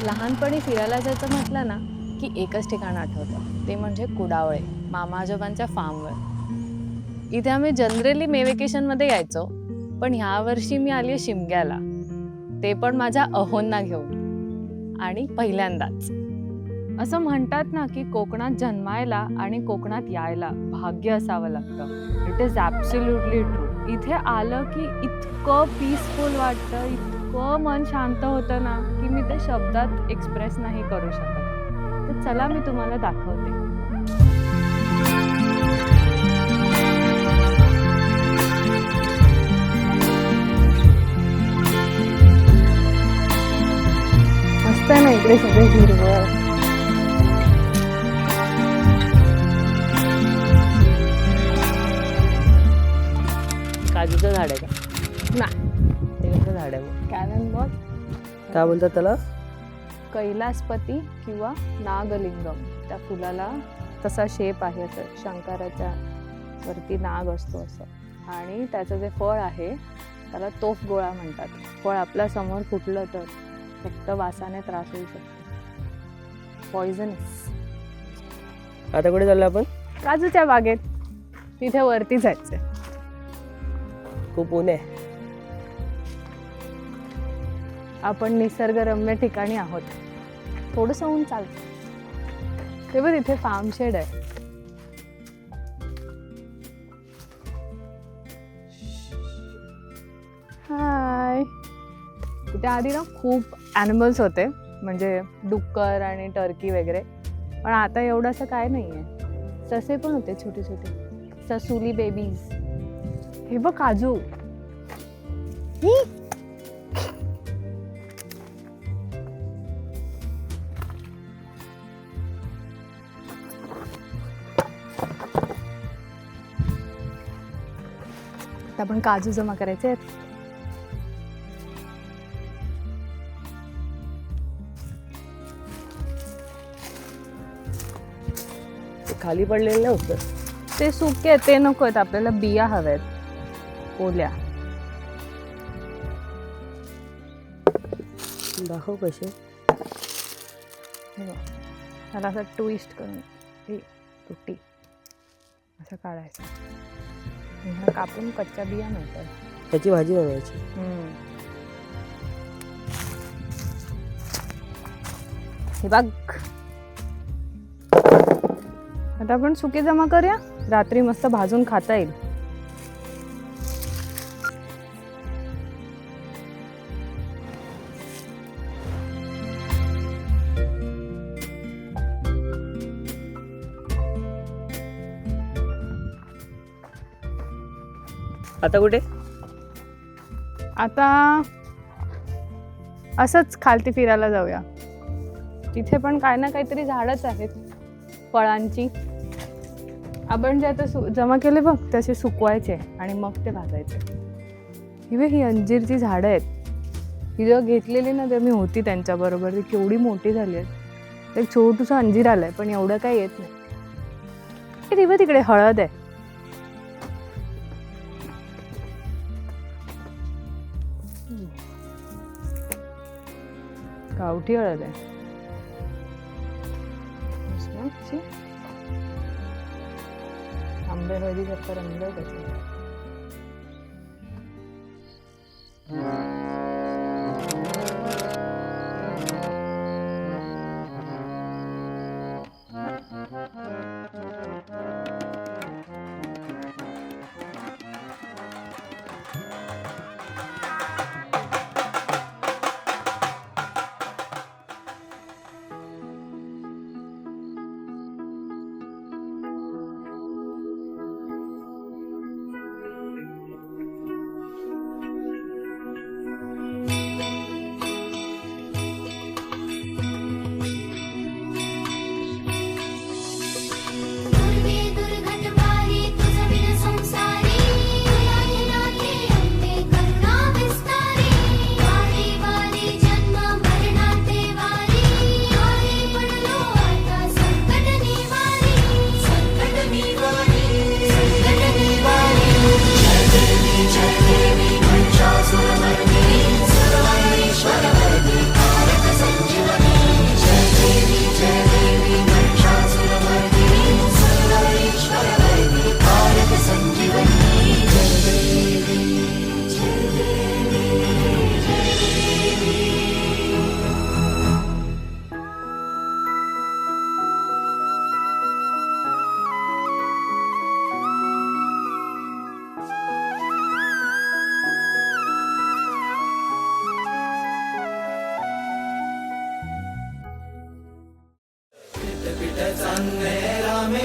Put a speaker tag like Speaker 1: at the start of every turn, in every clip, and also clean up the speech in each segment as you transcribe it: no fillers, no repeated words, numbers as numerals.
Speaker 1: लहानपणी फिरायला जायचं म्हटलं ना की एकच ठिकाण आठवतं, ते म्हणजे कुडावळे, मामा आजोबांच्या फार्मवर. इथे आम्ही जनरली मे वेकेशनमध्ये यायचो, पण ह्या वर्षी मी आली शिमग्याला, ते पण माझ्या अहोंना घेऊन, आणि पहिल्यांदाच. असं म्हणतात ना की कोकणात जन्मायला आणि कोकणात यायला भाग्य असावं लागतं. It is absolutely true. इथे आलं की इतकं पीसफुल वाटतं, इतकं मन शांत होतं ना की मी ते शब्दात एक्सप्रेस नाही करू शकत. तर चला मी तुम्हाला दाखवते. मस्त आहे ना इकडे सगळे हिरवळ.
Speaker 2: काजूचं झाड आहे का?
Speaker 1: नाही,
Speaker 2: ते कसं झाड आहे मग?
Speaker 1: कॅनन बॉल,
Speaker 2: काय बोलतात त्याला?
Speaker 1: कैलासपती किंवा नागलिंगम. त्या फुलाला तसा शेप आहे, असं शंकराच्या वरती नाग असतो असं. आणि त्याचं जे फळ आहे त्याला तोफ गोळा म्हणतात. फळ आपल्या समोर फुटलं तर फक्त वासाने त्रास होऊ शकतो, पॉइझनस.
Speaker 2: आता कुठे चाललो आपण?
Speaker 1: काजूच्या बागेत, तिथे वरती जायचंय.
Speaker 2: खूप ऊन आहे.
Speaker 1: आपण निसर्गरम्य ठिकाणी आहोत, थोडंसं ऊन चालतं. ते बघ तिथे फार्म शेड आहे. हाय. तिथे आधी ना खूप ॲनिमल्स होते, म्हणजे डुक्कर आणि टर्की वगैरे, पण आता एवढं असं काय नाही आहे. ससे पण होते छोटे छोटे, ससुली बेबीज. हे बघ काजू. ही. आता आपण काजू जमा करायचे आहेत.
Speaker 2: ते खाली पडलेलं नव्हतं.
Speaker 1: ते सुके आहेत, ते नको आहेत आपल्याला. बिया हव्यात ओल्या.
Speaker 2: दाखव कसे.
Speaker 1: हे बघ, त्याला असं ट्विस्ट करून तुटी असं काढायचं. ह्या कापून कच्च्या बिया नंतर
Speaker 2: त्याची भाजी बनवायची.
Speaker 1: हे बघ, आता आपण सुके जमा करूया, रात्री मस्त भाजून खाता येईल.
Speaker 2: आता कुठे?
Speaker 1: आता असंच खालती फिरायला जाऊया. तिथे पण काय ना काहीतरी झाडच आहेत फळांची. आपण जे आता जमा केले बघ, तसे सुकवायचे आणि मग ते भाजायचे. ही अंजीरची झाडं आहेत. ही जेव्हा घेतलेली ना तेव्हा मी होती त्यांच्याबरोबर, ती केवढी मोठी झाली आहेत. एक छोटूसं अंजीर आलंय, पण एवढं काही येत नाही. हे तिकडे हळद आहे. गावठी हळद आहे. आंबे हळदी करता रंग त्याचा.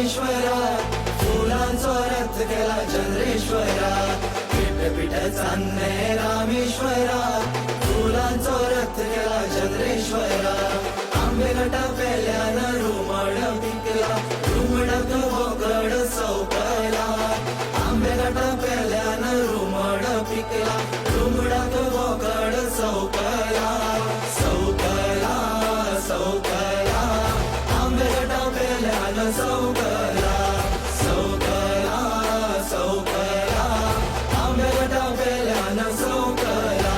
Speaker 3: रामेश्वरा फुलांचा रथ केला चंद्रेश्वरा पीठ पीठ चांदणे रामेश्वरा फुलांचा रथ केला चंद्रेश्वरा आंबेलटा पेल्यानं रुमड पिकला रुमडक भोकड चौकला आंबेलटा पेल्यानं रुमड पिकला रुमडक भोकड चौकला चौकला चौकला आंबेलटा पेल्यानं चौकला चौकला चौकला आंबेलटा पेल्यानं चौकला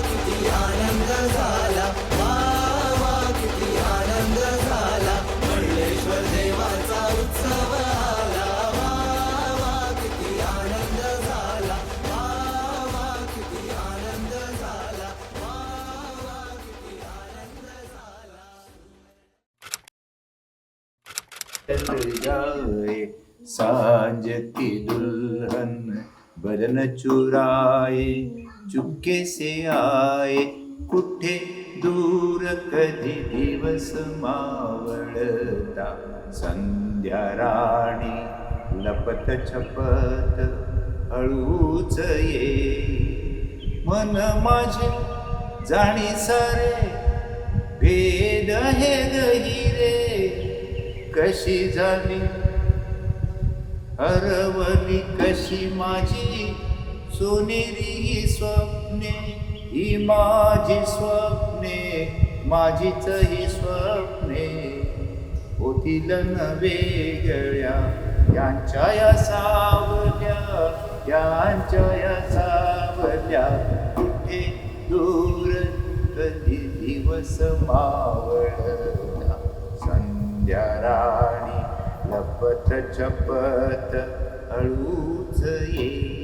Speaker 3: किती आनंद झाला वा किती आनंद झाला मंडलेश्वर देवाचा उत्सव आला वा किती आनंद झाला वा किती आनंद झाला वा किती आनंद झाला
Speaker 4: टल जाए सांझ की दुल्हन बरन चुराए चुपके से आए कुठे दूर कधी दिवस मावळता संध्या राणी लपत छपत हळूच ये मन माझे जाणी सारे भेद हे गहिरे कशी झाली हरवली कशी माझी सोनेरी ही स्वप्ने ही माझी स्वप्ने माझीच ही स्वप्ने होतील न वेगळ्या यांच्या या सावल्या यांच्या या सावल्या कुठे दूर कधी दिवस मावळता संध्या राणी लपत छपत हळूच ये